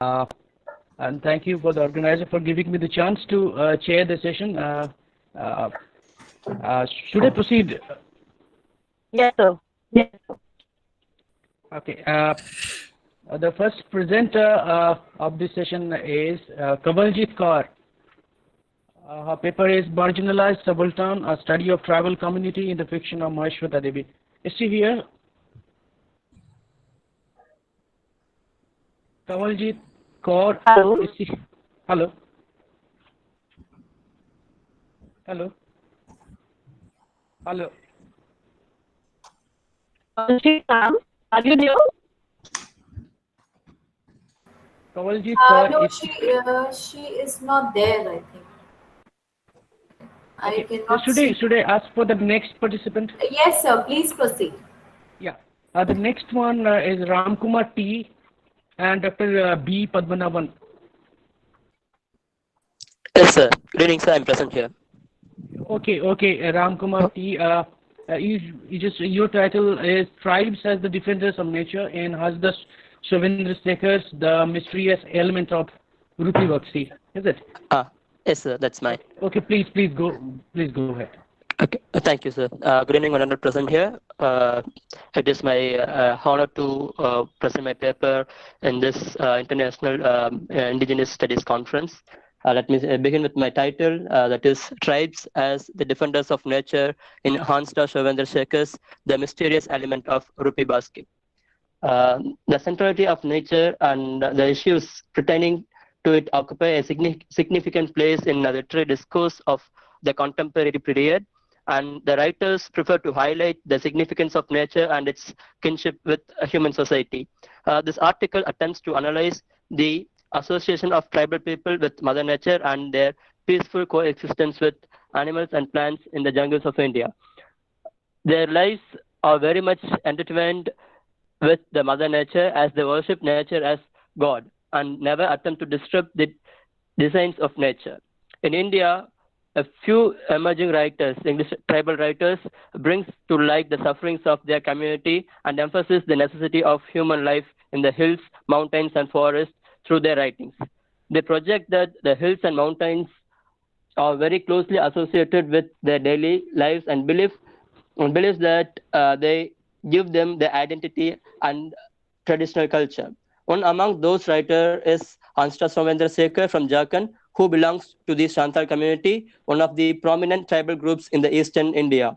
Uh, and thank you for the organizer for giving me the chance to chair the session. Uh, should I proceed? Yes, sir. Yes. Okay. The first presenter of this session is Kavaljit Kaur. Her paper is Marginalized Subaltern, a study of tribal community in the fiction of Maheshwata Devi. Is she here? Kavaljit Kaur. Hello. Is she? Hello. Hello. Hello. She ma'am, are you there? Kavaljit Kaur No, is. she is not there, I think. I Okay. cannot Should I see. should I ask for the next participant? Yes, sir. Please proceed. Yeah. The next one is Ramkumar T. and Dr. B. Padmanabhan. Yes, sir. Good evening, sir. I'm present here. Okay. Ramkumar T. You just your title is Tribes as the Defenders of Nature and Hasdas Shavendra Sekhars, the mysterious element of Rupi Bakshi. Is it? Yes, sir. That's mine. Okay, please go ahead. Okay. Thank you, sir. Good evening, 100 present here. It is my honor to present my paper in this International Indigenous Studies Conference. Let me begin with my title, that is Tribes as the Defenders of Nature in Hansda Shavendra Sekhars, the mysterious element of Rupi Basket. The centrality of nature and the issues pertaining to it occupy a significant place in the literary discourse of the contemporary period, and the writers prefer to highlight the significance of nature and its kinship with human society. This article attempts to analyze the association of tribal people with Mother Nature and their peaceful coexistence with animals and plants in the jungles of India. Their lives are very much intertwined with the Mother Nature, as they worship nature as God and never attempt to disrupt the designs of nature. In India, a few emerging writers, English tribal writers, brings to light the sufferings of their community and emphasizes the necessity of human life in the hills, mountains, and forests through their writings. They project that the hills and mountains are very closely associated with their daily lives and beliefs that they give them their identity and traditional culture. One among those writers is Hansda Somendra Sekhar from Jharkhand, who belongs to the Santhal community, one of the prominent tribal groups in the eastern India.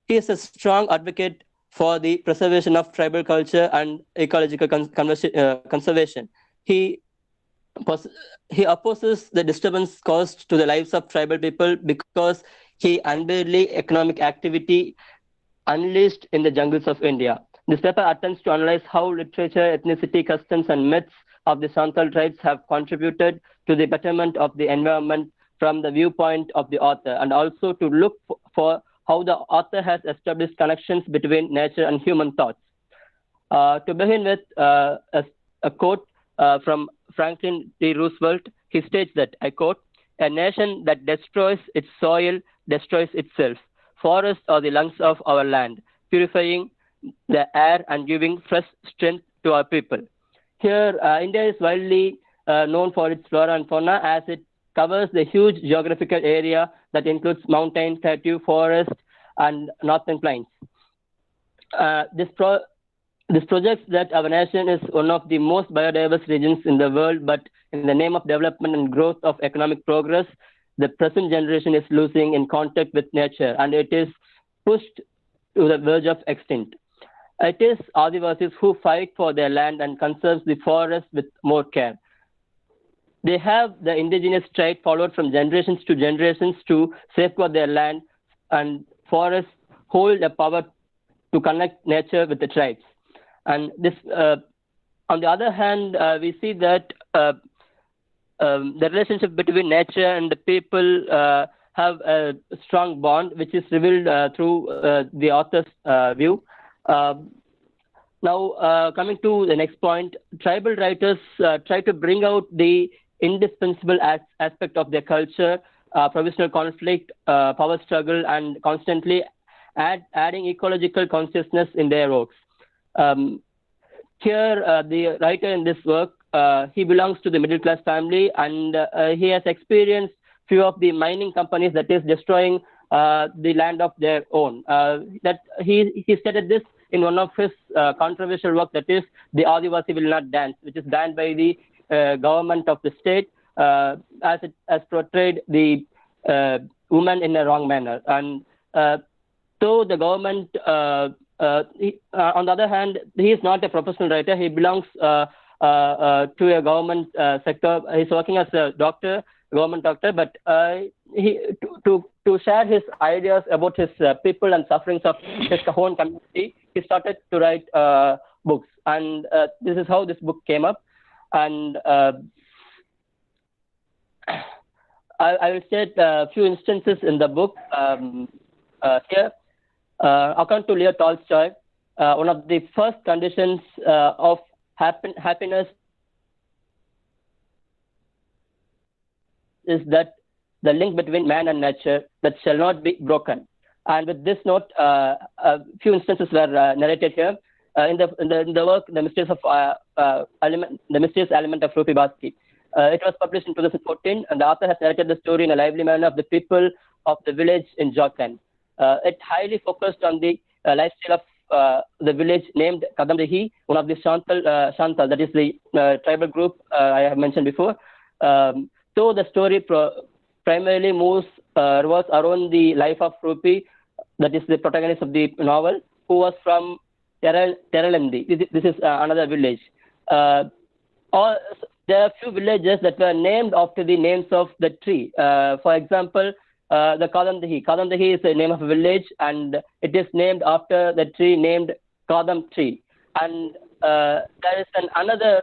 He is a strong advocate for the preservation of tribal culture and ecological conservation. He he opposes the disturbance caused to the lives of tribal people because he unbarely economic activity unleashed in the jungles of India. This paper attempts to analyze how literature, ethnicity, customs, and myths of the Santhal tribes have contributed to the betterment of the environment from the viewpoint of the author, and also to look for how the author has established connections between nature and human thoughts. To begin with, a quote from Franklin D. Roosevelt, he states that, I quote, "A nation that destroys its soil destroys itself. Forests are the lungs of our land, purifying the air and giving fresh strength to our people." Here, India is widely known for its flora and fauna, as it covers the huge geographical area that includes mountains, plateau, forest, and northern plains. This projects that our nation is one of the most biodiverse regions in the world, but in the name of development and growth of economic progress, the present generation is losing in contact with nature, and it is pushed to the verge of extinct. It is Adivasis who fight for their land and conserve the forest with more care. They have the indigenous trait followed from generations to generations to safeguard their land, and forests hold the power to connect nature with the tribes. And this, on the other hand, we see that the relationship between nature and the people have a strong bond, which is revealed through the author's view. Now, coming to the next point, tribal writers try to bring out the indispensable aspect of their culture, provisional conflict, power struggle, and constantly adding ecological consciousness in their works. Here, the writer in this work he belongs to the middle class family, and he has experienced few of the mining companies that is destroying the land of their own. That he stated this in one of his controversial work, that is the Adivasi Will Not Dance, which is banned by the government of the state, as it has portrayed the woman in a wrong manner. And so the government, on the other hand, he is not a professional writer. He belongs to a government sector. He's working as a doctor, government doctor, but to share his ideas about his people and sufferings of his own community, he started to write books, and this is how this book came up. And I will state a few instances in the book here. According to Leo Tolstoy, one of the first conditions of happiness is that the link between man and nature that shall not be broken. And with this note, a few instances were narrated here in the work, The Mysterious Element of Rupi Bhasky. It was published in 2014, and the author has narrated the story in a lively manner of the people of the village in Jharkhand. It highly focused on the lifestyle of the village named Kadamdahi, one of the Shantal, that is the tribal group I have mentioned before. So the story primarily revolves around the life of Rupi, that is the protagonist of the novel, who was from Teralendi. This is another village. There are few villages that were named after the names of the tree. For example, the Kadamdahi. Kadamdahi is the name of a village, and it is named after the tree named Kadam tree. And there is another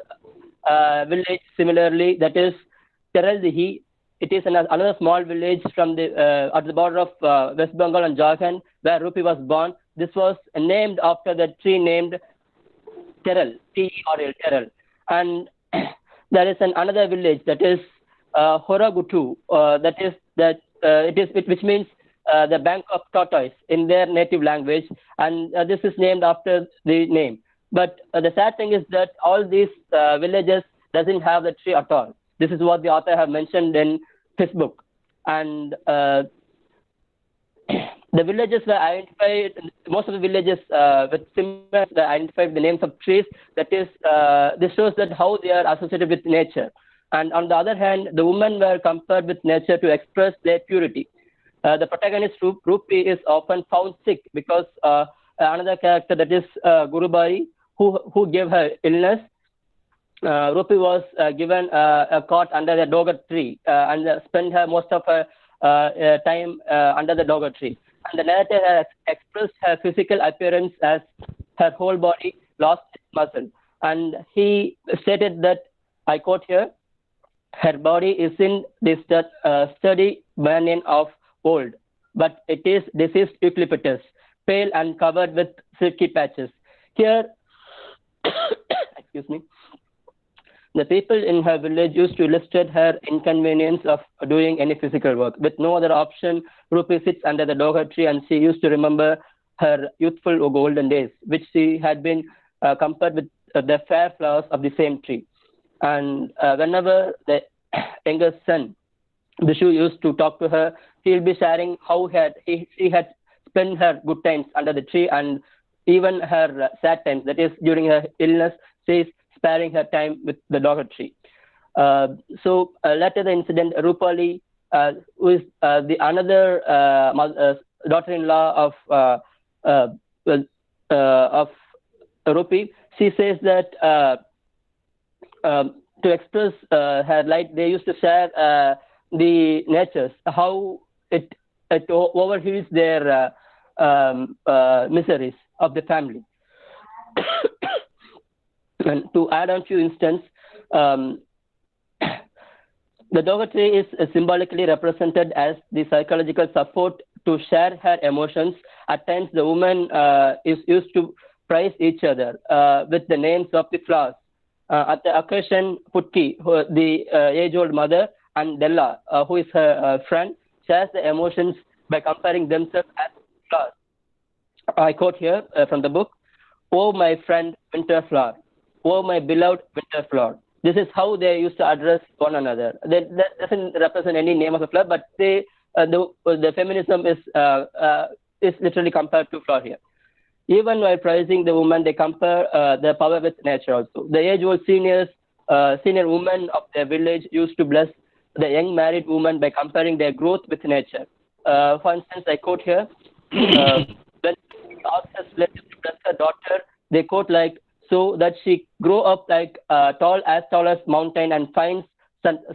village similarly, that is Teraldihi. It is another small village from the at the border of West Bengal and Jharkhand, where Rupi was born. This was named after the tree named Teral, T-E-R-L, Teral. And there is another village, that is Horagutu, which means the bank of tortoise in their native language, and this is named after the name. But the sad thing is that all these villages doesn't have the tree at all. This is what the author have mentioned in his book. And the villages were identified, most of the villages with similar identified the names of trees. That is, this shows that how they are associated with nature. And on the other hand, the women were compared with nature to express their purity. The protagonist Rupi is often found sick because another character, that is Gurubai, who gave her illness. Rupi was given a cot under the dogar tree and spent most of her time under the dogar tree. And the narrator has expressed her physical appearance as her whole body lost its muscle. And he stated that, I quote here, her body is in this sturdy banyan of old, but it is diseased eucalyptus, pale and covered with silky patches. Here, excuse me, the people in her village used to illustrate her inconvenience of doing any physical work. With no other option, Rupi sits under the dogar tree, and she used to remember her youthful or golden days, which she had been compared with the fair flowers of the same tree. And whenever the younger son, Bishu, used to talk to her, he'll be sharing how she had spent her good times under the tree, and even her sad times, that is during her illness, she's sparing her time with the dogar tree. So later the incident, Rupali, who is the another daughter-in-law of Rupi, she says that to express her light, they used to share the natures, how it overheals their miseries of the family. And to add on few instances, the dogar tree is symbolically represented as the psychological support to share her emotions. At times, the woman is used to praise each other with the names of the flowers. At the occasion, Putki, the age-old mother, and Della, who is her friend, shares the emotions by comparing themselves as flowers. I quote here from the book, "Oh, my friend, winter flower. Oh, my beloved winter flower. This is how they used to address one another. That doesn't represent any name of a flower, but the feminism is literally compared to flower here. Even while praising the woman, they compare their power with nature also. The age-old senior women of their village used to bless the young married woman by comparing their growth with nature. For instance, I quote here, when the blessed to bless her daughter, they quote like, so that she grow up like tall as mountain and finds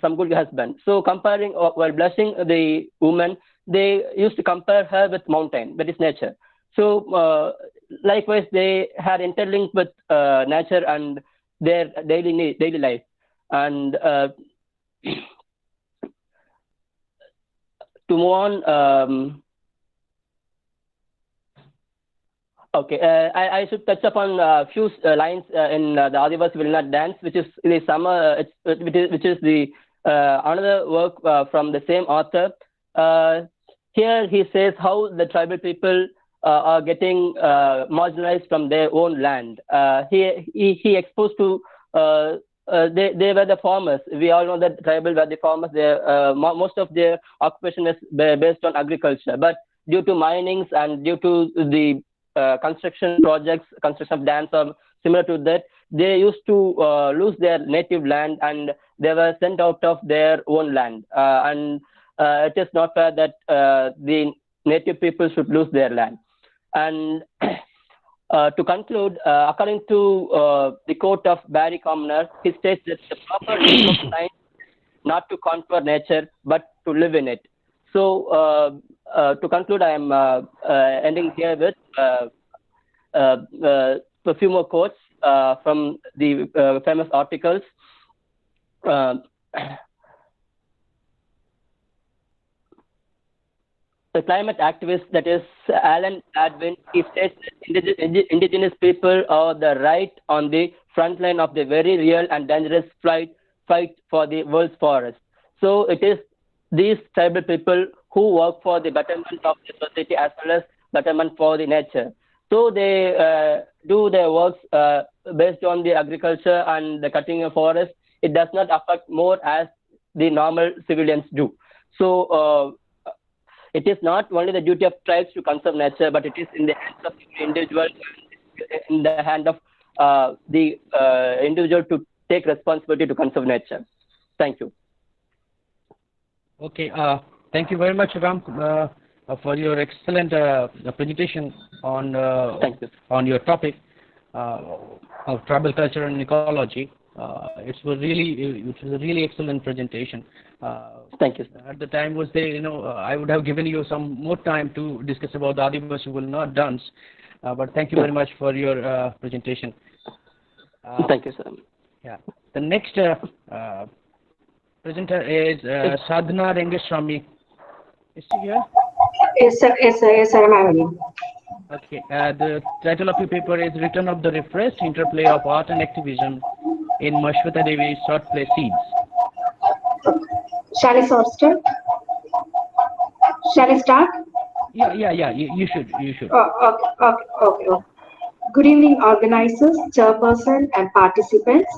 some good husband. So comparing while blessing the woman, they used to compare her with mountain, that is nature. So likewise, they had interlinked with nature and their daily life. And to move on, okay, I should touch upon a few lines in the Adivasi Will Not Dance, which is the summer, which is the another work from the same author. Here he says how the tribal people are getting marginalized from their own land. He exposed to they were the farmers. We all know that tribal were the farmers. Most of their occupation is based on agriculture, but due to minings and due to the construction projects, construction of dams or similar to that, they used to lose their native land and they were sent out of their own land. And it is not fair that the native people should lose their land. And to conclude, according to the quote of Barry Commoner, he states that the proper aim of science not to conquer nature, but to live in it. So to conclude, I am ending here with a few more quotes from the famous articles. The climate activist, that is Alan Gladwin, he states that indigenous people are the right on the front line of the very real and dangerous fight for the world's forest. So it is these tribal people who work for the betterment of the society as well as betterment for the nature. So they do their works based on the agriculture and the cutting of forest. It does not affect more as the normal civilians do. So it is not only the duty of tribes to conserve nature, but it is in the hands of the individual, in the hand of the individual to take responsibility to conserve nature. Thank you. Okay, thank you very much, Ram, for your excellent presentation on your topic of tribal culture and ecology. It was a really excellent presentation. Thank you. At the time was there, I would have given you some more time to discuss about the Adivasi Will Not Dance, but thank you very much for your presentation. Thank you, sir. Yeah. The next presenter is Sadhana Rangaswamy. Is she here? Yes, sir. Yes, sir. Yes, sir. I'm available. Okay. The title of your paper is Return of the Refreshed Interplay of Art and Activism in Mashweta Devi's Short Play Seeds. Shall I start? Shall I start? Yeah. You should. Okay. Good evening, organizers, chairperson, and participants.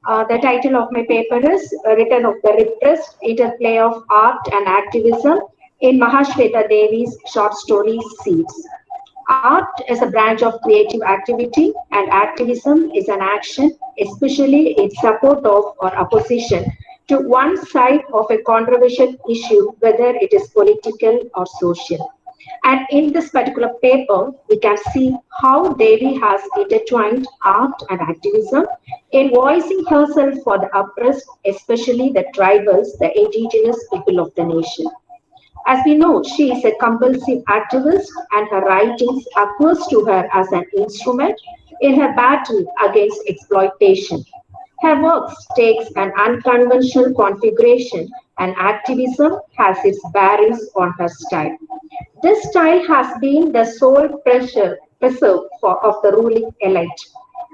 The title of my paper is Return of the Repressed Interplay of Art and Activism in Mahashweta Devi's Short Story Seeds. Art is a branch of creative activity, and activism is an action, especially in support of or opposition to one side of a controversial issue, whether it is political or social. And in this particular paper, we can see how Devi has intertwined art and activism in voicing herself for the oppressed, especially the tribals, the indigenous people of the nation. As we know, she is a compulsive activist, and her writings occurs to her as an instrument in her battle against exploitation. Her works takes an unconventional configuration, and activism has its bearings on her style. This style has been the sole preserve of the ruling elite.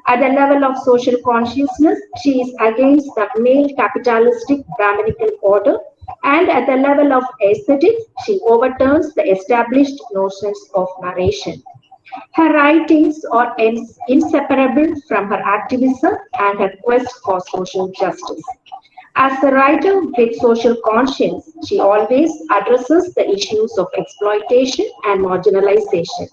At the level of social consciousness, she is against the male capitalistic Brahminical order, and at the level of aesthetics, she overturns the established notions of narration. Her writings are inseparable from her activism and her quest for social justice. As a writer with social conscience, she always addresses the issues of exploitation and marginalization.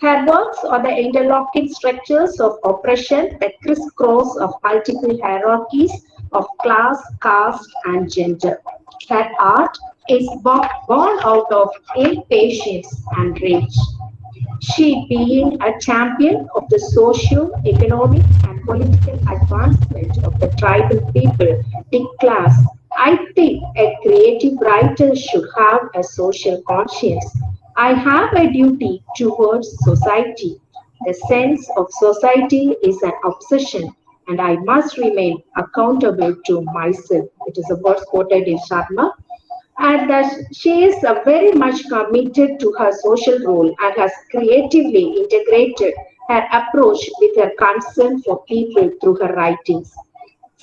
Her works are the interlocking structures of oppression, the crisscross of multiple hierarchies of class, caste, and gender. Her art is born out of impatience and rage. She, being a champion of the socio-economic and political advancement of the tribal people, the class, I think a creative writer should have a social conscience. I have a duty towards society. The sense of society is an obsession, and I must remain accountable to myself. It is a verse quoted in Sharma, and that she is very much committed to her social role and has creatively integrated her approach with her concern for people through her writings.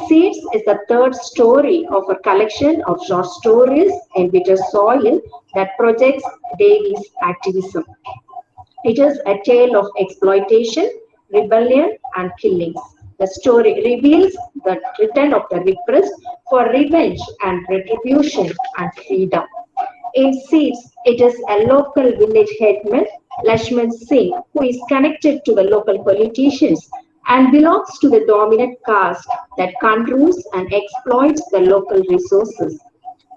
Seeds is the third story of a collection of short stories in bitter soil that projects Davies' activism. It is a tale of exploitation, rebellion, and killings. The story reveals the return of the repressed for revenge and retribution and freedom. In Seeds, it is a local village headman, Lashman Singh, who is connected to the local politicians and belongs to the dominant caste that controls and exploits the local resources.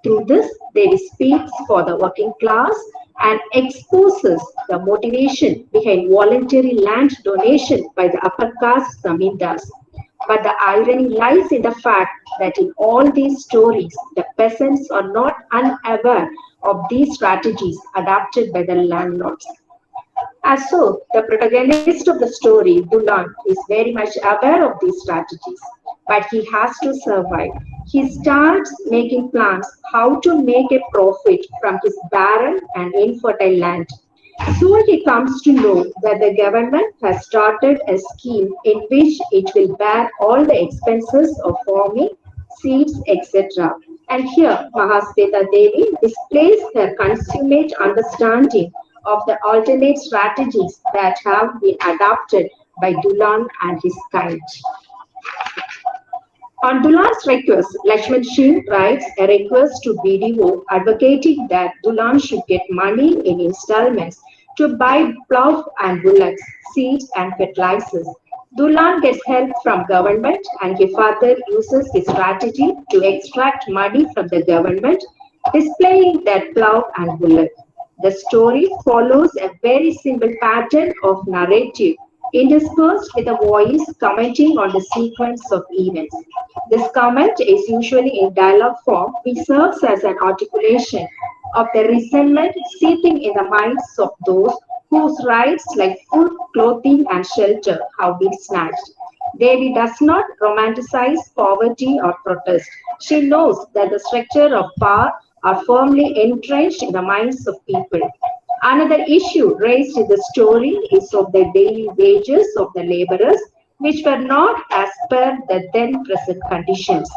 Through this, Devi speaks for the working class and exposes the motivation behind voluntary land donation by the upper caste zamindars. But the irony lies in the fact that in all these stories, the peasants are not unaware of these strategies adopted by the landlords. So, the protagonist of the story, Dulan, is very much aware of these strategies, but he has to survive. He starts making plans how to make a profit from his barren and infertile land. Soon he comes to know that the government has started a scheme in which it will bear all the expenses of farming, seeds, etc. And here Mahasweta Devi displays her consummate understanding of the alternate strategies that have been adopted by Dulan and his kind. On Dulan's request, Lakshman Singh writes a request to BDO advocating that Dulan should get money in installments to buy plough and bullocks, seeds and fertilizers. Dulan gets help from government and he further uses his strategy to extract money from the government, displaying that plough and bullock. The story follows a very simple pattern of narrative interspersed with a voice commenting on the sequence of events. This comment is usually in dialogue form, which serves as an articulation of the resentment seeping in the minds of those whose rights like food, clothing, and shelter have been snatched. Devi does not romanticize poverty or protest. She knows that the structure of power are firmly entrenched in the minds of people. Another issue raised in the story is of the daily wages of the laborers, which were not as per the then present conditions.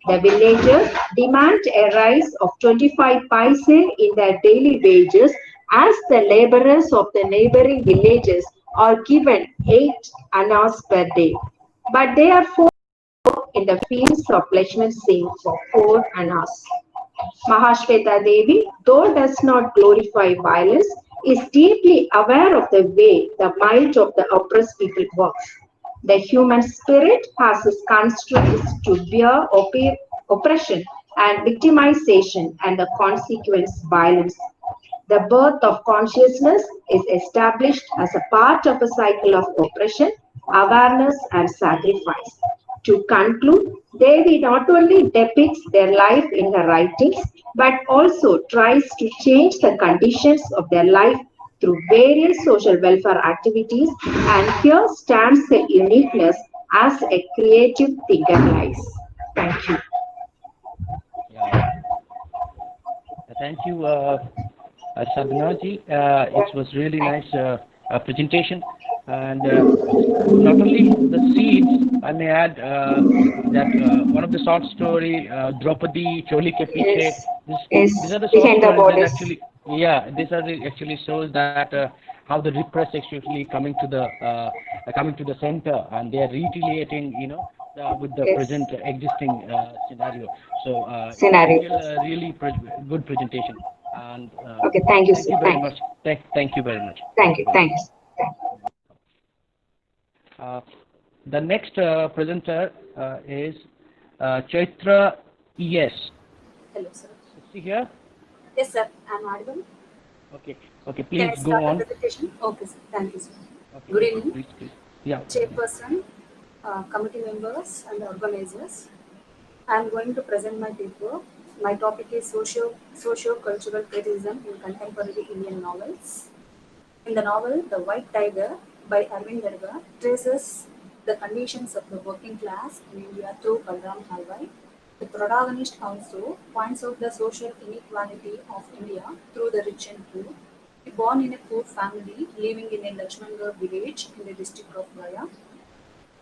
The villagers demand a rise of 25 paise in their daily wages as the laborers of the neighboring villages are given 8 annas per day. But they are forced to work in the fields of Lakshman Singh for 4 annas. Mahashweta Devi, though does not glorify violence, is deeply aware of the way the mind of the oppressed people works. The human spirit has its constraints to bear oppression and victimization and the consequence violence. The birth of consciousness is established as a part of a cycle of oppression, awareness, and sacrifice. To conclude, Devi not only depicts their life in her writings, but also tries to change the conditions of their life through various social welfare activities, and here stands the uniqueness as a creative thinker lies. Thank you. Yeah. Thank you, Sadhanaji. It was really nice presentation. And not only the seeds, I may add that one of the short story, Draupadi Choli Ke Piche, these are the short Behind the stories that borders. actually, yeah, these are the actually shows that how the repressed actually coming to the center, and they are retaliating, with the Yes. present existing scenario. So Scenario. really good presentation, and Okay, thank you, thank sir. you very Thank much. Thank you very much. Thank you. very Thank you. The next presenter is Chaitra ES. Hello, sir. Is she here? Yes, sir. I'm audible. Okay, Can please I go start on. the presentation? Okay, sir. Thank you, sir. Okay, Good evening, please. Yeah. chairperson, committee members, and organizers. I'm going to present my paper. My topic is socio-cultural criticism in contemporary Indian novels. In the novel The White Tiger by Arvind Verga traces the conditions of the working class in India through Balram Halwai. The protagonist also points out the social inequality of India through the rich and poor. He born in a poor family living in a Lakshmangarh village in the district of Gaya.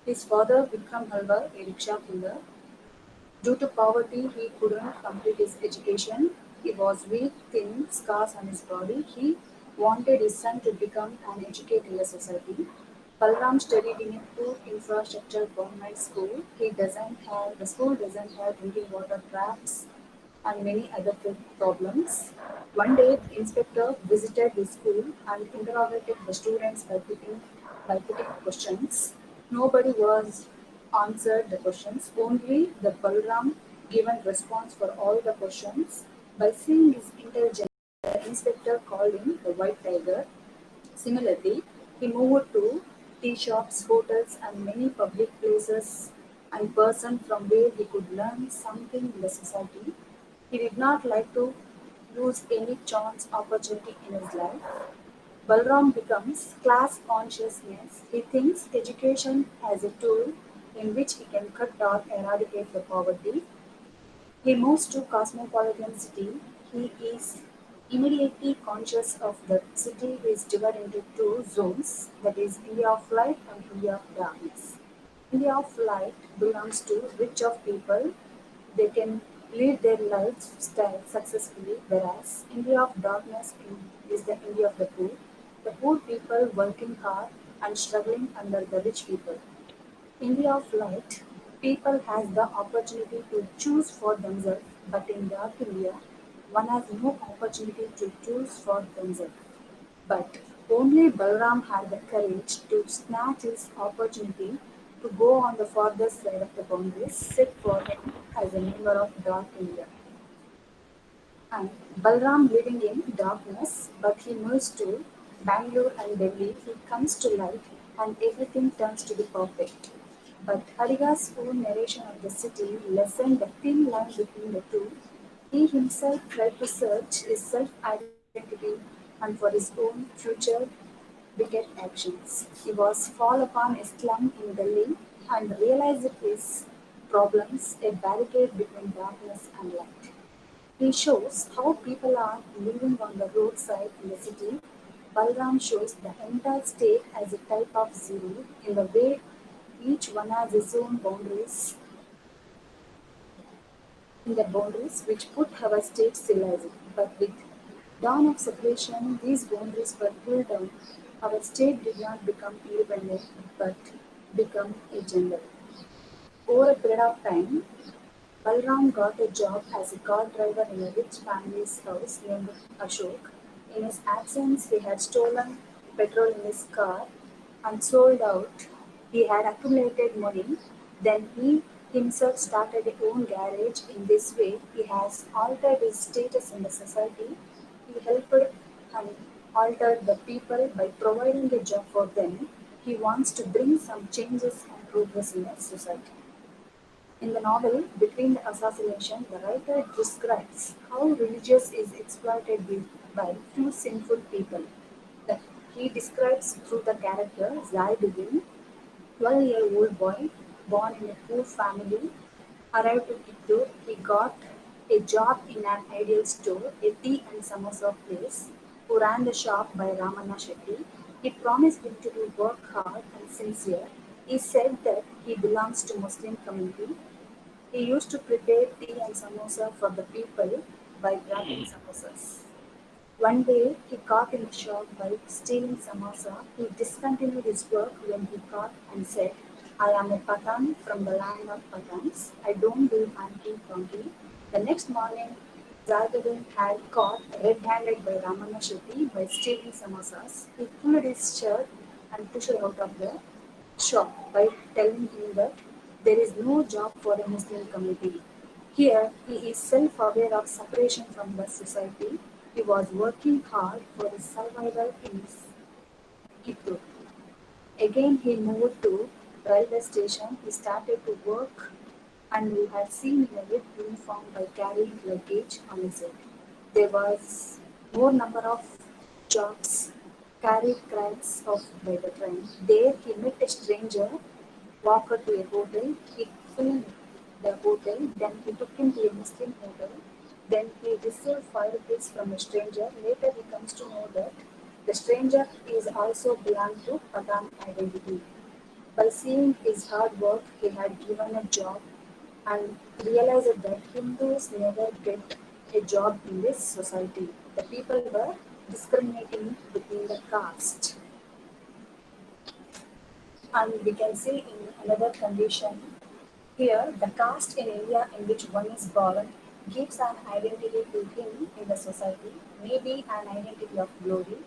His father Vikram Halwar, a rickshaw puller. Due to poverty, he couldn't complete his education. He was weak, thin, scars on his body. He wanted his son to become an educated in the society. Balram studied in a poor infrastructure government school. The school doesn't have drinking water taps and many other problems. One day, the inspector visited the school and interrogated the students by putting questions. Nobody was answered the questions. Only the Balram given response for all the questions. By seeing his intelligence, the inspector called him the White Tiger. Similarly, he moved to tea shops, hotels, and many public places and persons from where he could learn something in the society. He did not like to lose any chance opportunity in his life. Balram becomes class consciousness. He thinks education as a tool in which he can cut or eradicate the poverty. He moves to cosmopolitan city. He is immediately conscious of the city is divided into two zones, that is India of light and India of darkness. India of light belongs to rich of people. They can lead their lifestyle successfully, whereas India of darkness is the India of the poor. The poor people working hard and struggling under the rich people. India of light, people has the opportunity to choose for themselves, but in dark India, one has no opportunity to choose for themselves. But only Balram had the courage to snatch his opportunity to go on the farther side of the boundaries set for him as a member of Dark India. And Balram living in darkness, but he moves to Bangalore and Delhi. He comes to light and everything turns to be perfect. But Hariga's own narration of the city lessened the thin line between the two. He himself tried to search his self-identity and for his own future wicked actions. He was fall upon a slum in Delhi and realized his problems, a barricade between darkness and light. He shows how people are living on the roadside in the city. Balram shows the entire state as a type of zero in the way each one has its own boundaries in the boundaries which put our state civilized. But with dawn of separation, these boundaries were pulled down. Our state did not become independent, but become a jungle. Over a period of time, Balram got a job as a car driver in a rich family's house named Ashok. In his absence, he had stolen petrol in his car and sold out. He had accumulated money. Then he himself started his own garage. In this way, he has altered his status in the society. He helped and altered the people by providing a job for them. He wants to bring some changes and progress in the society. In the novel Between the Assassination, the writer describes how religious is exploited by few sinful people. That he describes through the character Zaiduddin, 12-year-old boy born in a poor family, arrived to Kittur. He got a job in an ideal store, a tea and samosa place, who ran the shop by Ramana Shetty. He promised him to do work hard and sincere. He said that he belongs to Muslim community. He used to prepare tea and samosa for the people by wrapping samosas. One day, he caught in a shop by stealing samosa. He discontinued his work when he caught and said, I am a Pathan from the land of Pathans. I don't do hanky-panky. The next morning, Zagadan had caught red-handed by Ramana Shetty by stealing samosas. He pulled his shirt and pushed out of the shop by telling him that there is no job for a Muslim community. Here, he is self-aware of separation from the society. He was working hard for his survival in his Kittur. Again, he moved to railway station. He started to work and we had seen in a red uniform by carrying luggage on his head. There was more number of jobs carried crates of by the train. There he met a stranger, walked to a hotel, he filled the hotel, then he took him to a Muslim hotel, then he received 5 rupees from a stranger. Later he comes to know that the stranger is also belonged to Pathan identity. By seeing his hard work, he had given a job and realized that Hindus never get a job in this society. The people were discriminating between the caste. And we can see in another condition here, the caste in India in which one is born gives an identity to him in the society, maybe an identity of glory.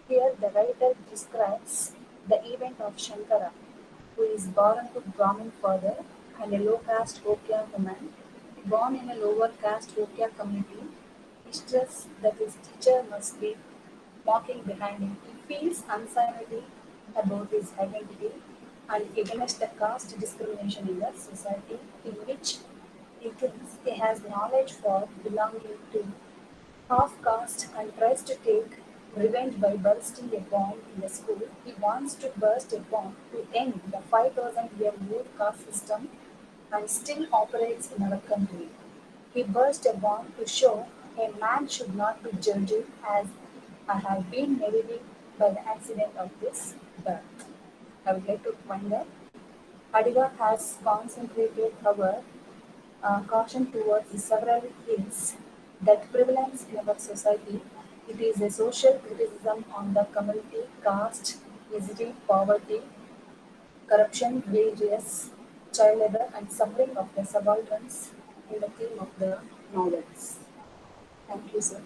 Here, the writer describes the event of Shankara, who is born to Brahmin father and a low caste Hokya woman. Born in a lower caste Hokya community, he stresses that his teacher must be mocking behind him. He feels anxiety about his identity and against the caste discrimination in the society in which he thinks he has knowledge for belonging to half caste and tries to take revenge by bursting a bomb in the school. He wants to burst a bomb to end the 5,000-year-old caste system and still operates in our country. He burst a bomb to show a man should not be judged as I have been narrated by the accident of this birth. I would like to point that Adiga has concentrated our caution towards the several ills that prevalence in our society. It is a social criticism on the community, caste, misery, poverty, corruption, wages, child labor, and suffering of the subalterns in the theme of the novels. Thank you, sir.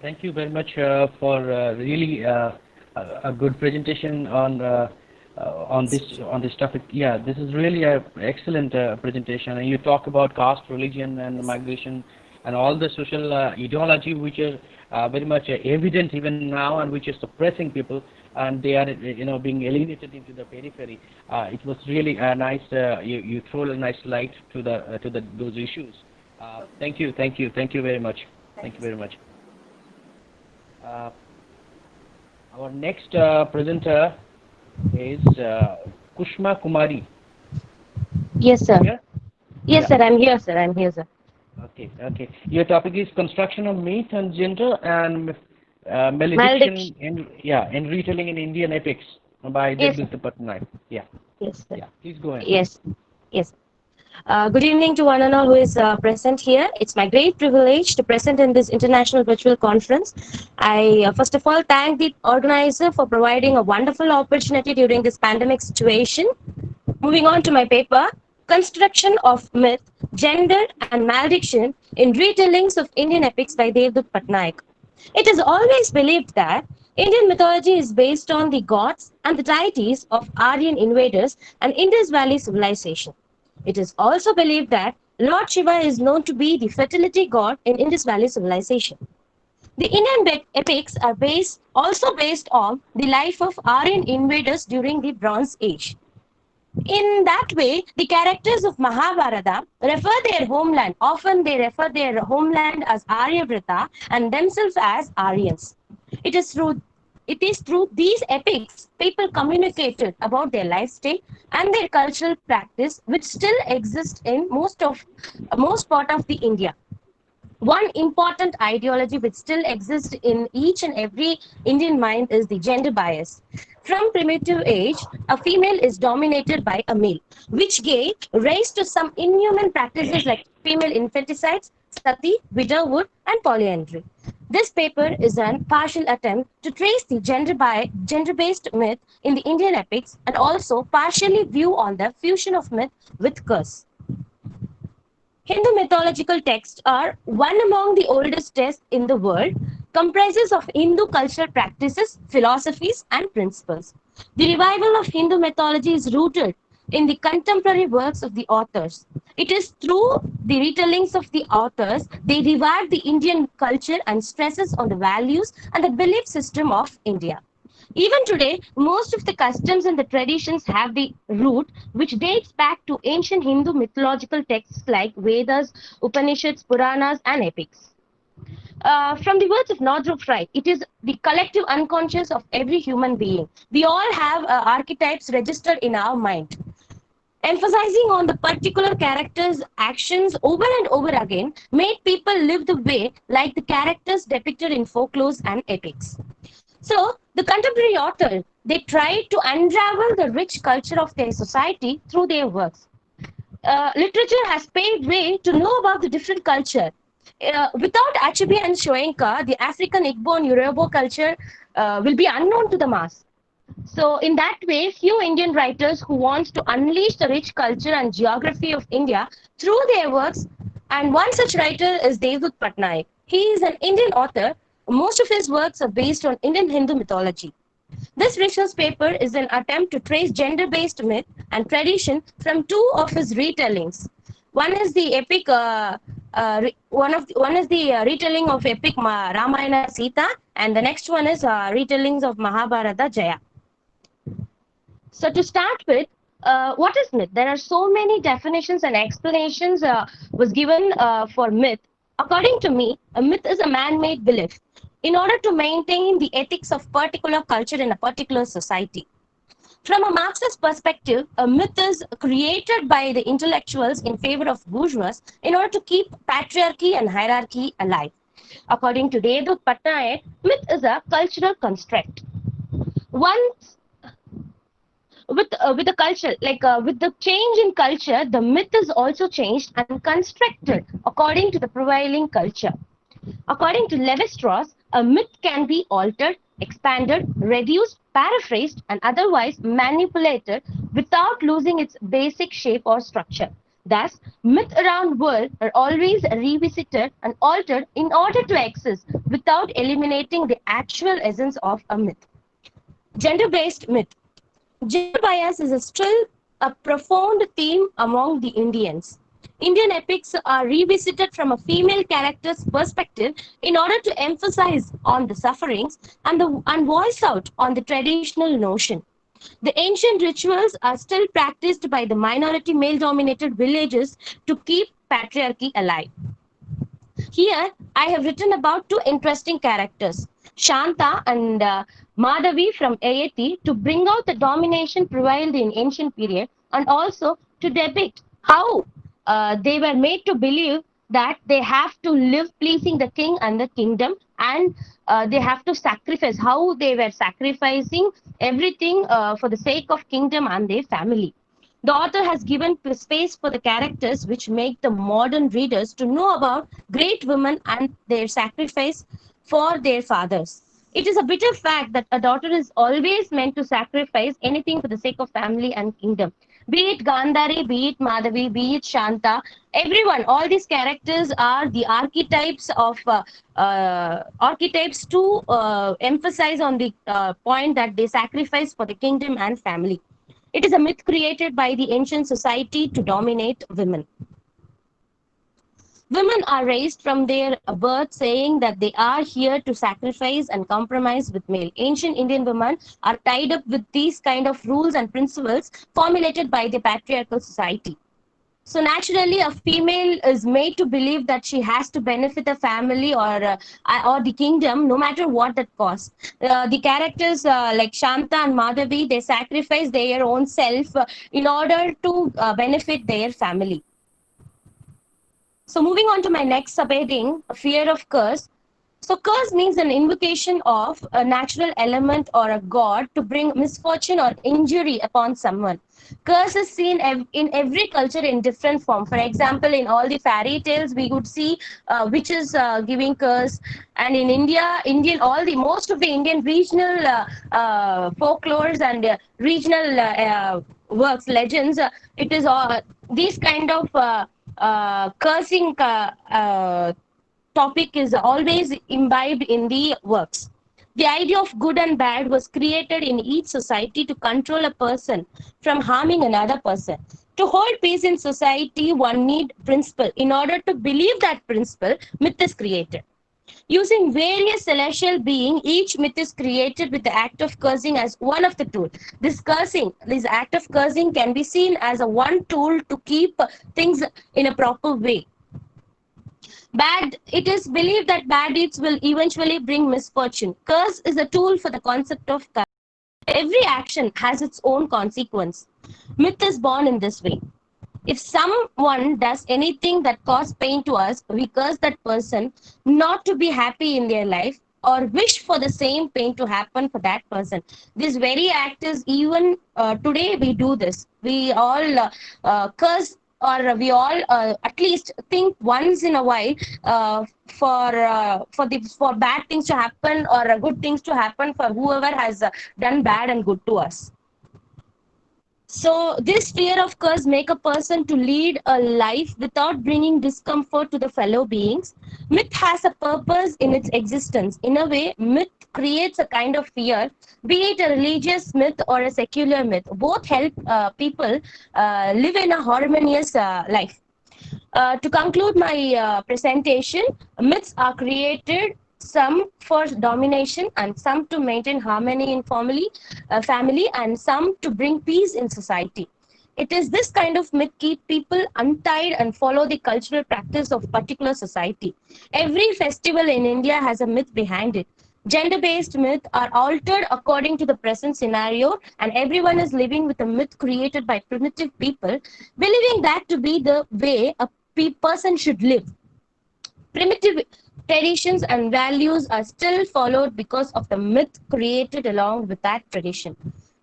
Thank you very much for really a good presentation on this topic. Yeah, this is really an excellent presentation. And you talk about caste, religion, and migration, and all the social ideology which is very much evident even now, and which is suppressing people, and they are being alienated into the periphery. It was really nice. You throw a nice light to those issues. Thank you very much. Thank you very much. Our next presenter is Kushma Kumari. Yes, sir. Here? Yes, Yeah. sir. I'm here, sir. I'm here, sir. Okay. Your topic is construction of myth and gender and malediction in retelling in Indian epics by Yes, Devdutt Patnaik. Yeah. yes, sir. Yeah. Please go ahead. Yes, yes. Good evening to one and all who is present here. It's my great privilege to present in this international virtual conference. I first of all thank the organizer for providing a wonderful opportunity during this pandemic situation. Moving on to my paper, Construction of Myth, Gender and Malediction in Retellings of Indian Epics by Devdutt Patnaik. It is always believed that Indian mythology is based on the gods and the deities of Aryan invaders and Indus Valley civilization. It is also believed that Lord Shiva is known to be the fertility god in Indus Valley civilization. The Indian epics are also based on the life of Aryan invaders during the Bronze Age. In that way, the characters of Mahabharata often they refer their homeland as Aryavrata and themselves as Aryans. It is through these epics people communicated about their lifestyle and their cultural practice, which still exist in most part of the India. One important ideology which still exists in each and every Indian mind is the gender bias. From primitive age, a female is dominated by a male, which gave rise to some inhuman practices like female infanticides, sati, widowhood, and polyandry. This paper is a partial attempt to trace the gender-based myth in the Indian epics and also partially view on the fusion of myth with curse. Hindu mythological texts are one among the oldest texts in the world, comprises of Hindu cultural practices, philosophies, and principles. The revival of Hindu mythology is rooted in the contemporary works of the authors. It is through the retellings of the authors they revive the Indian culture and stresses on the values and the belief system of India. Even today, most of the customs and the traditions have the root which dates back to ancient Hindu mythological texts like Vedas, Upanishads, Puranas, and epics. From the words of Northrop Frye, it is the collective unconscious of every human being. We all have archetypes registered in our mind. Emphasizing on the particular character's actions over and over again made people live the way like the characters depicted in folklores and epics. So, the contemporary author, they tried to unravel the rich culture of their society through their works. Literature has paved way to know about the different culture. Without Achebe and Shoenka, the African Igbo and Yoruba culture will be unknown to the mass. So in that way, few Indian writers who wants to unleash the rich culture and geography of India through their works, and one such writer is Devdutt Patnaik. He is an Indian author. Most of his works are based on Indian Hindu mythology. This research paper is an attempt to trace gender-based myth and tradition from two of his retellings. One is the epic, retelling of epic Ramayana Sita, and the next one is retellings of Mahabharata Jaya. So to start with, what is myth? There are so many definitions and explanations was given for myth. According to me, a myth is a man-made belief in order to maintain the ethics of particular culture in a particular society. From a Marxist perspective, a myth is created by the intellectuals in favor of bourgeois in order to keep patriarchy and hierarchy alive. According to Devdutt Patnaik, myth is a cultural construct. Once with the culture, with the change in culture, the myth is also changed and constructed according to the prevailing culture. According to Lévi-Strauss, a myth can be altered, expanded, reduced, paraphrased, and otherwise manipulated without losing its basic shape or structure. Thus, myths around the world are always revisited and altered in order to exist without eliminating the actual essence of a myth. Gender-based myth. Gender bias is still a profound theme among the Indians. Indian epics are revisited from a female character's perspective in order to emphasize on the sufferings and voice out on the traditional notion. The ancient rituals are still practiced by the minority male-dominated villages to keep patriarchy alive. Here, I have written about two interesting characters, Shanta and Madhavi from Ayati, to bring out the domination prevailed in ancient period and also to depict how they were made to believe that they have to live pleasing the king and the kingdom, and they have to sacrifice, how they were sacrificing everything for the sake of kingdom and their family. The author has given space for the characters which make the modern readers to know about great women and their sacrifice for their fathers. It is a bitter fact that a daughter is always meant to sacrifice anything for the sake of family and kingdom. Be it Gandhari, be it Madhavi, be it Shanta, everyone, all these characters are the archetypes of archetypes to emphasize on the point that they sacrifice for the kingdom and family. It is a myth created by the ancient society to dominate women. Women are raised from their birth saying that they are here to sacrifice and compromise with male. Ancient Indian women are tied up with these kind of rules and principles formulated by the patriarchal society. So naturally, a female is made to believe that she has to benefit the family or the kingdom, no matter what that costs. The characters like Shanta and Madhavi, they sacrifice their own self in order to benefit their family. So moving on to my next subheading, fear of curse. So curse means an invocation of a natural element or a god to bring misfortune or injury upon someone. Curse is seen in every culture in different form. For example, in all the fairy tales, we would see witches giving curse, and in India, all the most of the Indian regional folklores and regional works, legends, it is all these kind of cursing topic is always imbibed in the works. The idea of good and bad was created in each society to control a person from harming another person. To hold peace in society, one need principle. In order to believe that principle, myth is created. Using various celestial beings, each myth is created with the act of cursing as one of the tools. This act of cursing can be seen as a one tool to keep things in a proper way. It is believed that bad deeds will eventually bring misfortune. Curse is a tool for the concept of curse. Every action has its own consequence. Myth is born in this way. If someone does anything that causes pain to us, we curse that person not to be happy in their life or wish for the same pain to happen for that person. This very act is even today we do this. We all curse, or we all at least think once in a while for bad things to happen or good things to happen for whoever has done bad and good to us. So this fear of curse make a person to lead a life without bringing discomfort to the fellow beings. Myth has a purpose in its existence. In a way, myth creates a kind of fear, be it a religious myth or a secular myth. Both help people live in a harmonious life. To conclude my presentation, myths are created, some for domination and some to maintain harmony in family, and some to bring peace in society. It is this kind of myth keep people untied and follow the cultural practice of particular society. Every festival in India has a myth behind it. Gender-based myths are altered according to the present scenario, and everyone is living with a myth created by primitive people, believing that to be the way a person should live. Primitive traditions and values are still followed because of the myth created along with that tradition.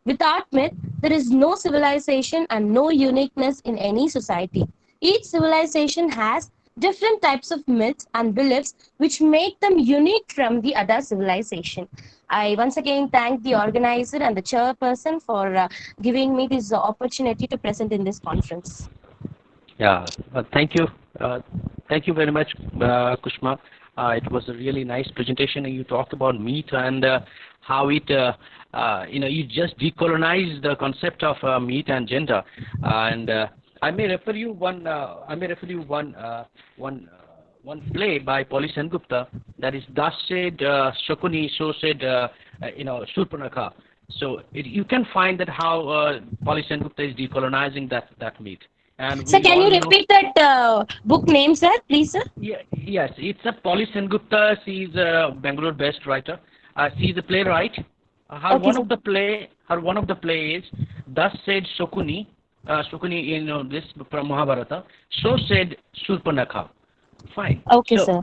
Without myth, there is no civilization and no uniqueness in any society. Each civilization has different types of myths and beliefs which make them unique from the other civilization. I once again thank the organizer and the chairperson for giving me this opportunity to present in this conference. Yeah, thank you. Thank you very much, Kushma. It was a really nice presentation, and you talked about meat and how it, you just decolonized the concept of meat and gender. And I may refer you one. One play by Polly Sengupta, that is "Thus said Shakuni, so said Shurpanakha." So you can find that how Polly Sengupta is decolonizing that myth. And sir, can you repeat that book name, sir, please, sir? Yeah, yes, it's a Polly Sengupta. She's a Bangalore-based writer. She's a playwright. Her Okay, one of the plays, "Thus said Shakuni." Shakuni, this from Mahabharata. So said Shurpanakha. Fine. Okay, sir.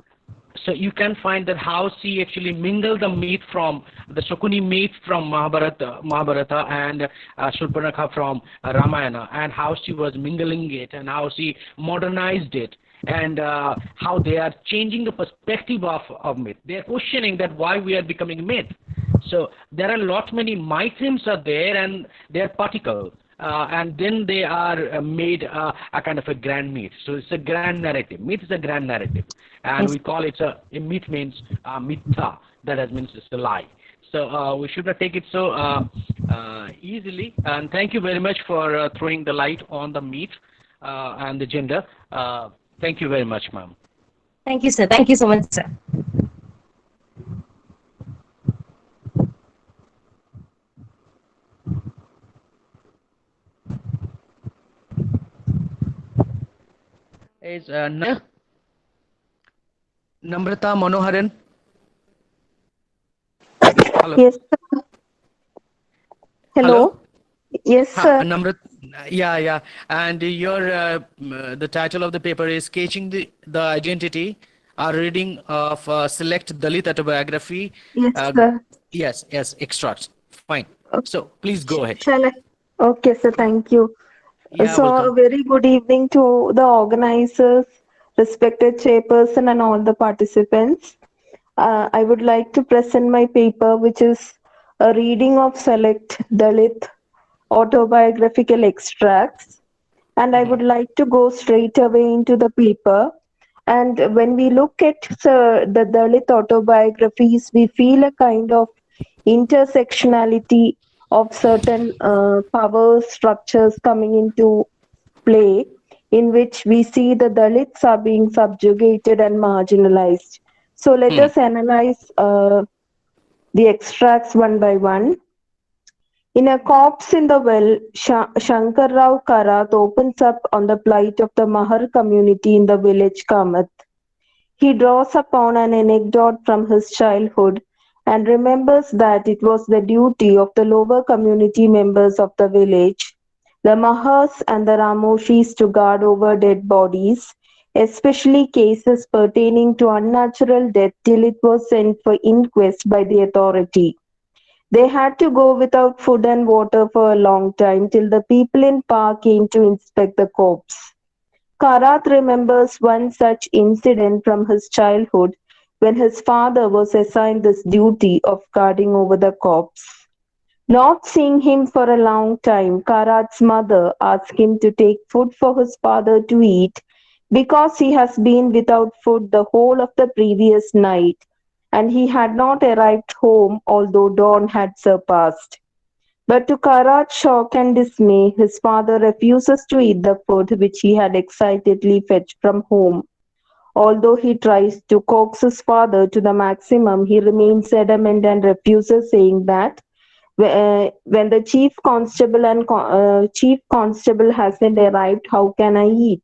So you can find that how she actually mingled the meat from the Shakuni meat from Mahabharata and Shurpanakha from Ramayana, and how she was mingling it and how she modernized it, and how they are changing the perspective of myth. They are questioning that why we are becoming myth. So there are many myths are there, and they are particle. And then they are made a kind of a grand myth. So it's a grand narrative. Myth is a grand narrative. And we call it a myth means mitha. That means it's a lie. So we should not take it so easily. And thank you very much for throwing the light on the myth and the gender. Thank you very much, ma'am. Thank you, sir. Thank you so much, sir. Is Namrata Manoharan. Hello. Yes, sir. Hello. Yes, sir. Namrata, yeah. And your the title of the paper is "Sketching the Identity a reading of select Dalit autobiography. Yes, Uh, sir. yes, extracts. Fine. O- So please go ahead. Shall I? Okay, sir. Thank you. Yeah, So, a welcome. very good evening to the organizers, respected chairperson, and all the participants. I would like to present my paper, which is a reading of select Dalit autobiographical extracts. And I would like to go straight away into the paper. And when we look at the Dalit autobiographies, we feel a kind of intersectionality of certain power structures coming into play, in which we see the Dalits are being subjugated and marginalized. So let Hmm. us analyze the extracts one by one. In A Corpse in the Well, Shankar Rao Karath opens up on the plight of the Mahar community in the village Kamath. He draws upon an anecdote from his childhood and remembers that it was the duty of the lower community members of the village, the Mahars and the Ramoshis, to guard over dead bodies, especially cases pertaining to unnatural death, till it was sent for inquest by the authority. They had to go without food and water for a long time till the people in park came to inspect the corpse. Karath remembers one such incident from his childhood when his father was assigned this duty of guarding over the corpse. Not seeing him for a long time, Karath's mother asked him to take food for his father to eat because he has been without food the whole of the previous night and he had not arrived home although dawn had surpassed. But to Kara's shock and dismay, his father refuses to eat the food which he had excitedly fetched from home. Although he tries to coax his father to the maximum, he remains adamant and refuses, saying that when the chief constable hasn't arrived, how can I eat?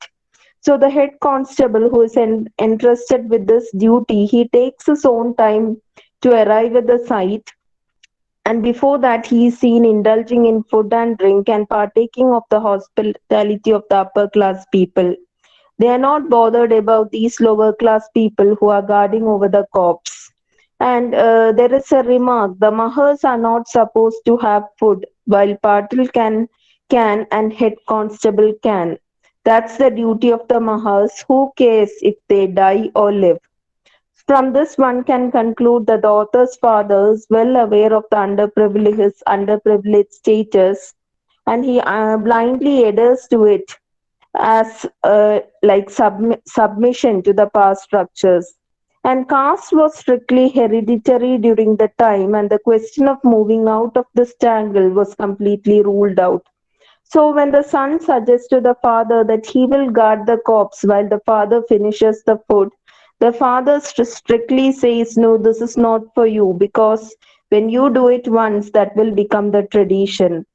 So the head constable, who is entrusted with this duty, he takes his own time to arrive at the site, and before that he is seen indulging in food and drink and partaking of the hospitality of the upper class people. They are not bothered about these lower class people who are guarding over the corpse. And there is a remark: the Mahars are not supposed to have food, while Patil can and head constable can. That's the duty of the Mahars. Who cares if they die or live? From this, one can conclude that the author's father is well aware of the his underprivileged status, and he blindly adheres to it as submission to the past structures. And caste was strictly hereditary during the time, and the question of moving out of this tangle was completely ruled out. So when the son suggests to the father that he will guard the corpse while the father finishes the food, the father strictly says, "No, this is not for you, because when you do it once, that will become the tradition.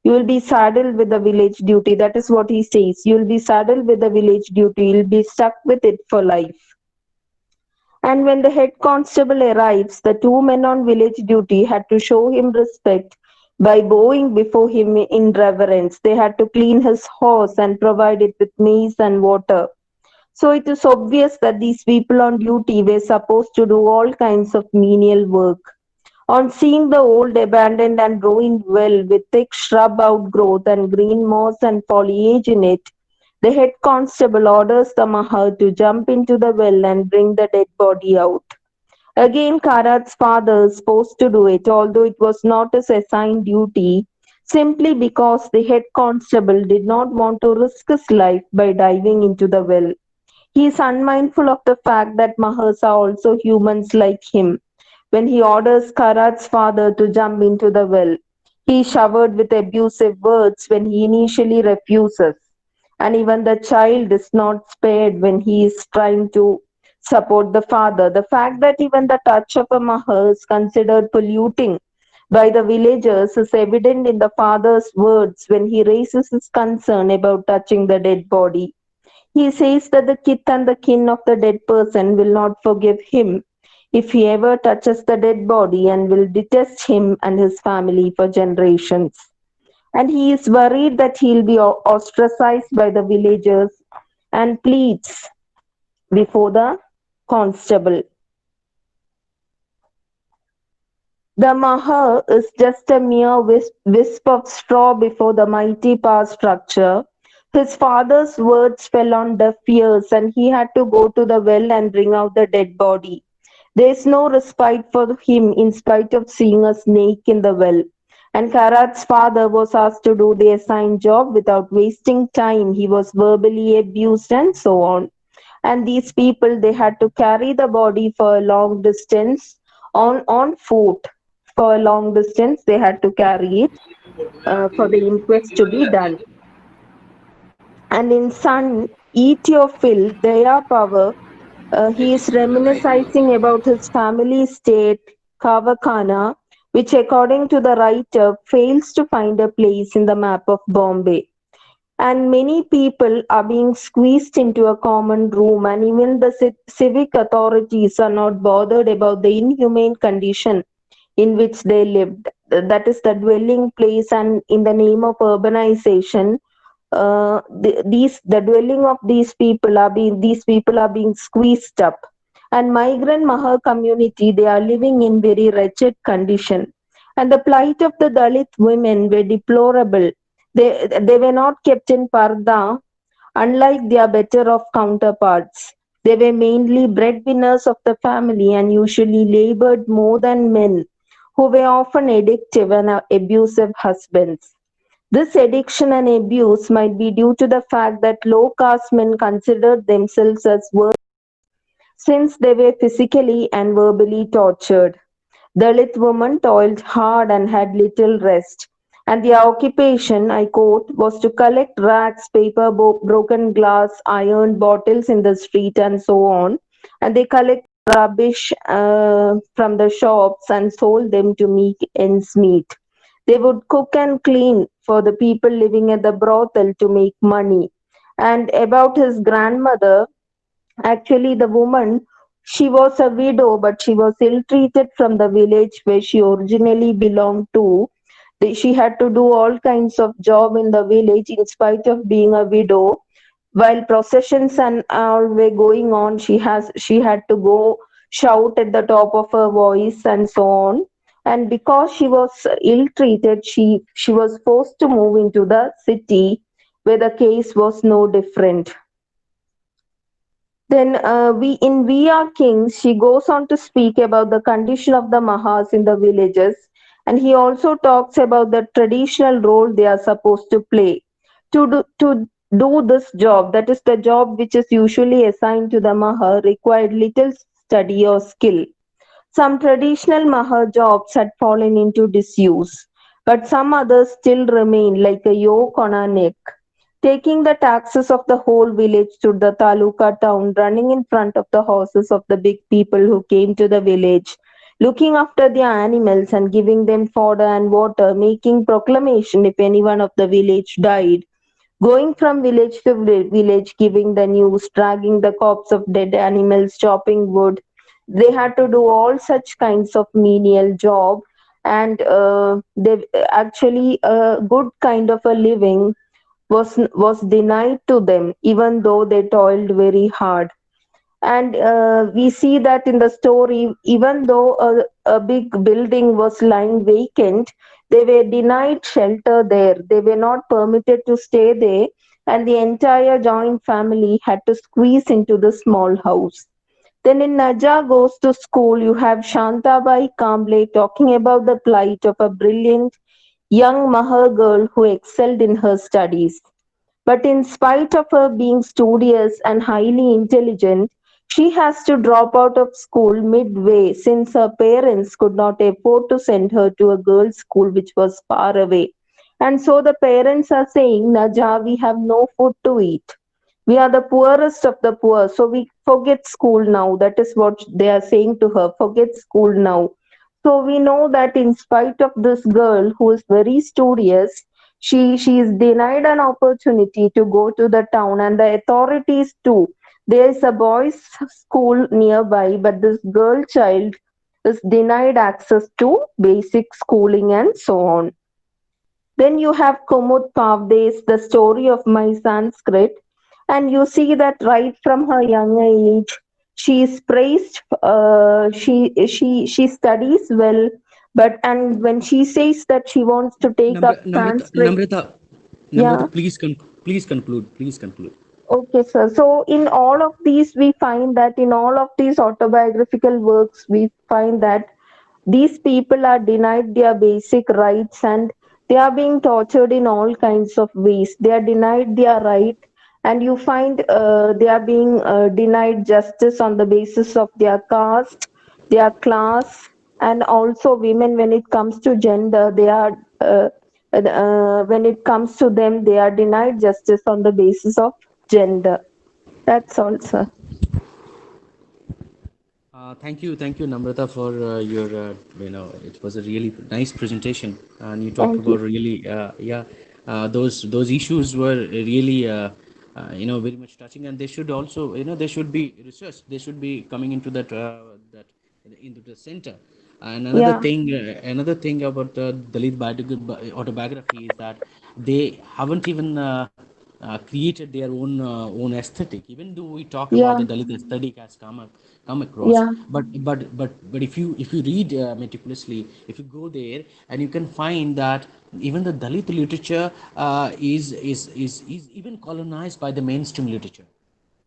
You will be saddled with the village duty." That is what he says. You will be saddled with the village duty. You'll be stuck with it for life. And when the head constable arrives, the two men on village duty had to show him respect by bowing before him in reverence. They had to clean his horse and provide it with maize and water. So it is obvious that these people on duty were supposed to do all kinds of menial work. On seeing the old abandoned and ruined well with thick shrub outgrowth and green moss and foliage in it, the head constable orders the Mahar to jump into the well and bring the dead body out. Again, Karat's father is supposed to do it, although it was not his assigned duty, simply because the head constable did not want to risk his life by diving into the well. He is unmindful of the fact that Mahars are also humans like him. When he orders Karat's father to jump into the well, he is showered with abusive words when he initially refuses. And even the child is not spared when he is trying to support the father. The fact that even the touch of a Mahar is considered polluting by the villagers is evident in the father's words when he raises his concern about touching the dead body. He says that the kith and the kin of the dead person will not forgive him if he ever touches the dead body, and will detest him and his family for generations. And he is worried that he'll be ostracized by the villagers and pleads before the constable. The Mahar is just a mere wisp of straw before the mighty power structure. His father's words fell on deaf ears, and he had to go to the well and bring out the dead body. There is no respite for him in spite of seeing a snake in the well. And Karat's father was asked to do the assigned job without wasting time. He was verbally abused and so on. And these people, they had to carry the body for a long distance on foot. For a long distance, they had to carry it for the inquest to be done. And in Son, Eat Your Fill, Daya Power, he is reminiscing about his family estate, Kavakhana, which according to the writer fails to find a place in the map of Bombay. And many people are being squeezed into a common room, and even the civic authorities are not bothered about the inhumane condition in which they lived. That is the dwelling place, and in the name of urbanization, the dwelling of these people are being squeezed up. And migrant Mahar community, they are living in very wretched condition. And the plight of the Dalit women were deplorable. They were not kept in parda, unlike their better off counterparts. They were mainly breadwinners of the family and usually labored more than men, who were often addictive and abusive husbands. This addiction and abuse might be due to the fact that low caste men considered themselves as worse since they were physically and verbally tortured. Dalit women toiled hard and had little rest, and their occupation, I quote, was to collect rags, paper, broken glass, iron bottles in the street, and so on. And they collect rubbish from the shops and sold them to make ends meet. They would cook and clean for the people living at the brothel to make money. And about his grandmother, actually, the woman, she was a widow, but she was ill-treated from the village where she originally belonged to. She had to do all kinds of job in the village in spite of being a widow. While processions and all were going on, she had to go shout at the top of her voice and so on. And because she was ill-treated, she was forced to move into the city where the case was no different. Then We Are Kings, she goes on to speak about the condition of the Mahas in the villages, and he also talks about the traditional role they are supposed to play. To do this job, that is the job which is usually assigned to the Maha, required little study or skill. Some traditional Mahar jobs had fallen into disuse, but some others still remain, like a yoke on our neck. Taking the taxes of the whole village to the taluka town, running in front of the horses of the big people who came to the village, looking after their animals and giving them fodder and water, making proclamation if anyone of the village died, going from village to village, giving the news, dragging the corpse of dead animals, chopping wood. They had to do all such kinds of menial job, and they actually a good kind of a living was denied to them, even though they toiled very hard. And we see that in the story, even though a big building was lying vacant, they were denied shelter there. They were not permitted to stay there, and the entire joint family had to squeeze into the small house. Then in Naja Goes to School, you have Shantabai Kamble talking about the plight of a brilliant young Mahar girl who excelled in her studies. But in spite of her being studious and highly intelligent, she has to drop out of school midway since her parents could not afford to send her to a girls' school which was far away. And so the parents are saying, Naja, we have no food to eat. We are the poorest of the poor, so we forget school now. That is what they are saying to her, forget school now. So we know that in spite of this girl who is very studious, she is denied an opportunity to go to the town, and the authorities too. There is a boys' school nearby, but this girl child is denied access to basic schooling and so on. Then you have Kumud Pavde's The Story of My Sanskrit, and you see that right from her young age, she is praised. She studies well, but and when she says that she wants to take up Sanskrit, yeah. Namrata, please conclude. Please conclude. Okay, sir. So, in all of these, we find that in all of these autobiographical works, we find that these people are denied their basic rights and they are being tortured in all kinds of ways. They are denied their right, and you find they are being denied justice on the basis of their caste, their class, and also women when it comes to gender. They are. When it comes to them, they are denied justice on the basis of gender. That's all, sir. Thank you, Namrata, for your, it was a really nice presentation, and you talked Thank about you. really, those issues were really, very much touching, and they should also, they should be researched. They should be coming into that into the center. And Yeah, another thing about the Dalit autobiography is that they haven't even created their own aesthetic. Even though we talk about yeah, the Dalit aesthetic has come across, yeah, but if you read meticulously, if you go there, and you can find that even the Dalit literature is even colonized by the mainstream literature.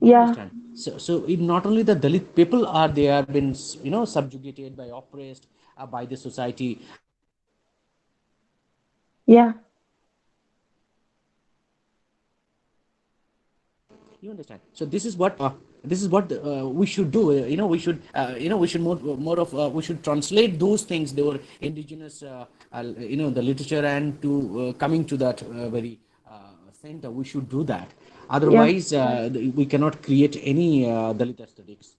You yeah, understand? So it not only the Dalit people are, they are been, subjugated by, oppressed by the society. yeah, You understand? So this is what we should do. We should we should translate those things. They were indigenous, the literature, and to coming to that very center. We should do that. yeah, Otherwise, we cannot create any Dalit aesthetics.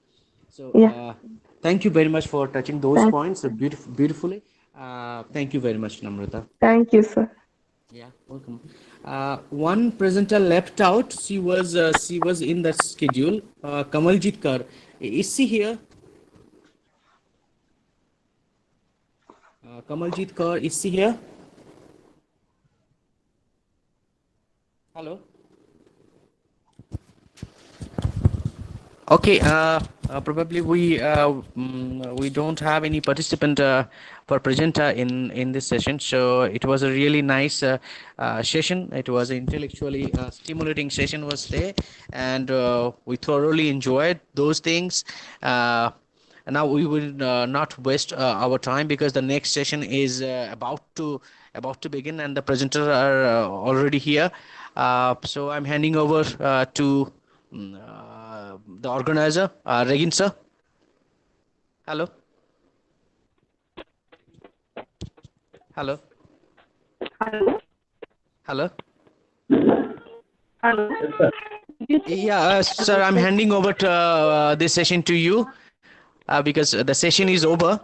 So yeah. thank you very much for touching those Thank, points beautifully. Thank you very much, Namrata. thank you, sir. Yeah, welcome. One presenter left out. She was in that schedule. Kamaljit Kar. Is she here? Kamaljit Kar, is she here? Hello. Okay, probably we don't have any participant for presenter in this session, so it was a really nice session. It was an intellectually stimulating session was there, and we thoroughly enjoyed those things. And now we will not waste our time, because the next session is about to begin, and the presenters are already here. So I'm handing over to the organizer, Regin sir. Hello. Hello. Hello. Yeah, sir, I'm handing over to this session to you, because the session is over.